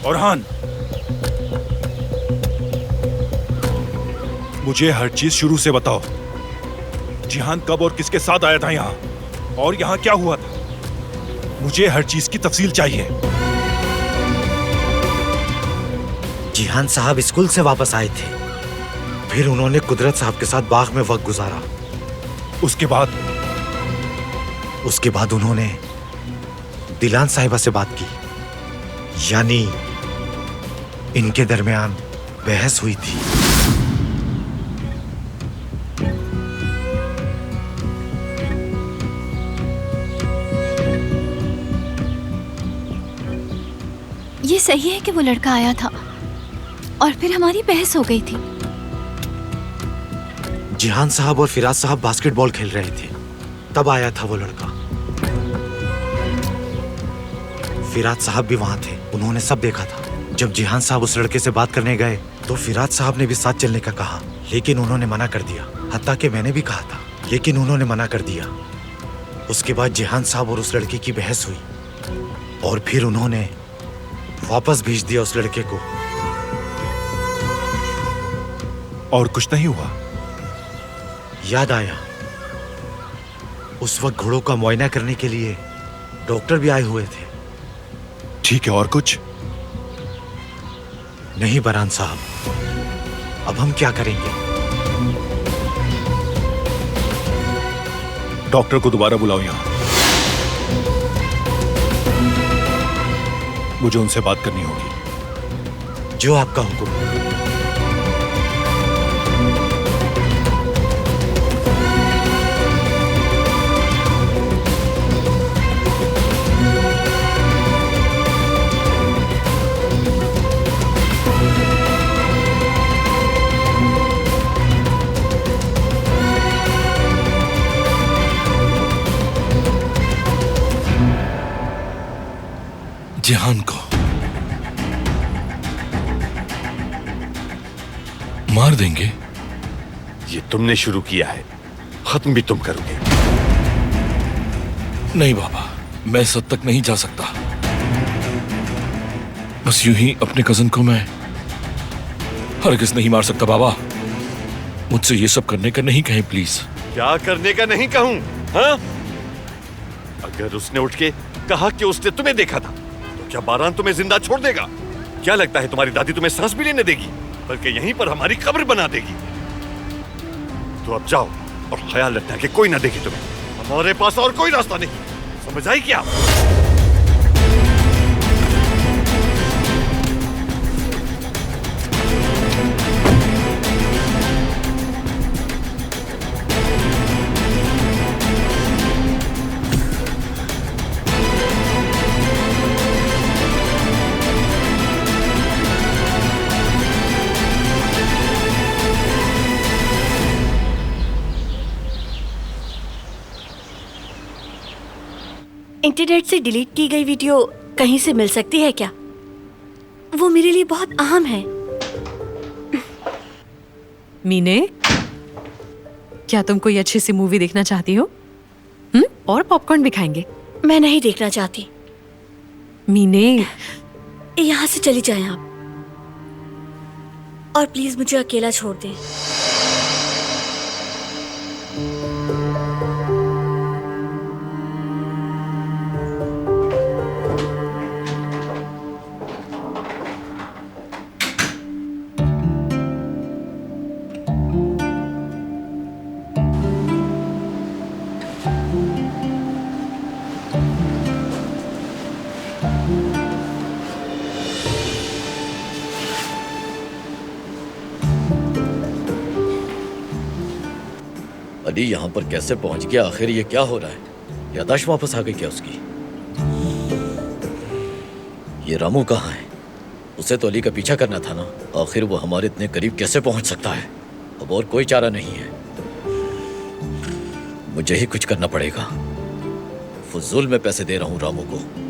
औरहान, मुझे हर चीज शुरू से बताओ। जिहान कब और किसके साथ आया था यहाँ, और यहाँ क्या हुआ था? मुझे हर चीज की तफसील चाहिए। जिहान साहब स्कूल से वापस आए थे, फिर उन्होंने कुदरत साहब के साथ बाग में वक्त गुजारा। उसके बाद उन्होंने दिलान साहिबा से बात की, यानी इनके दरमियान बहस हुई थी। ये सही है कि वो लड़का आया था और फिर हमारी बहस हो गई थी। जिहान साहब और फिराज साहब बास्केटबॉल खेल रहे थे, तब आया था वो लड़का। फिराज साहब भी वहां थे, उन्होंने सब देखा था। जब जिहान साहब उस लड़के से बात करने गए तो फिराज साहब ने भी साथ चलने का कहा, लेकिन उन्होंने मना कर दिया। हत्ता कि मैंने भी कहा था, लेकिन उन्होंने मना कर दिया। उसके बाद जिहान साहब और उस लड़के की बहस हुई और फिर उन्होंने वापस भेज दिया उस लड़के को। और कुछ नहीं हुआ? याद आया, उस वक्त घोड़ों का मुआयना करने के लिए डॉक्टर भी आए हुए थे। ठीक है, और कुछ नहीं बरहान साहब, अब हम क्या करेंगे? डॉक्टर को दोबारा बुलाओ यहाँ। मुझे उनसे बात करनी होगी। जो आपका हुक्म। जिहान को मार देंगे? ये तुमने शुरू किया है, खत्म भी तुम करोगे। नहीं बाबा, मैं इस हद तक नहीं जा सकता। बस यूं ही अपने कजन को मैं हरगिज़ नहीं मार सकता बाबा। मुझसे ये सब करने का नहीं कहें प्लीज। क्या करने का नहीं कहूं? हाँ? अगर उसने उठ के कहा कि उसने तुम्हें देखा था, तो क्या बारान तुम्हें जिंदा छोड़ देगा? क्या लगता है तुम्हारी दादी तुम्हें सांस भी लेने देगी, बल्कि यहीं पर हमारी कब्र बना देगी? तो अब जाओ और ख्याल रखना कि कोई ना देखे तुम्हें। हमारे पास और कोई रास्ता नहीं, समझ आई क्या? इंटरनेट से डिलीट की गई वीडियो कहीं से मिल सकती है क्या? वो मेरे लिए बहुत अहम है। मीने, क्या तुम कोई अच्छी सी मूवी देखना चाहती हो? और पॉपकॉर्न भी खाएंगे। मैं नहीं देखना चाहती। मीने, यहाँ से चली जाएं आप, और प्लीज मुझे अकेला छोड़ दें। अली यहाँ पर कैसे पहुंच गया? आखिर ये क्या हो रहा है? यादाश्त वापस आ गई क्या उसकी? ये रामू कहाँ है? उसे तो अली का पीछा करना था ना। आखिर वो हमारे इतने करीब कैसे पहुंच सकता है? अब और कोई चारा नहीं है, मुझे ही कुछ करना पड़ेगा। फुजूल में पैसे दे रहा हूँ रामू को।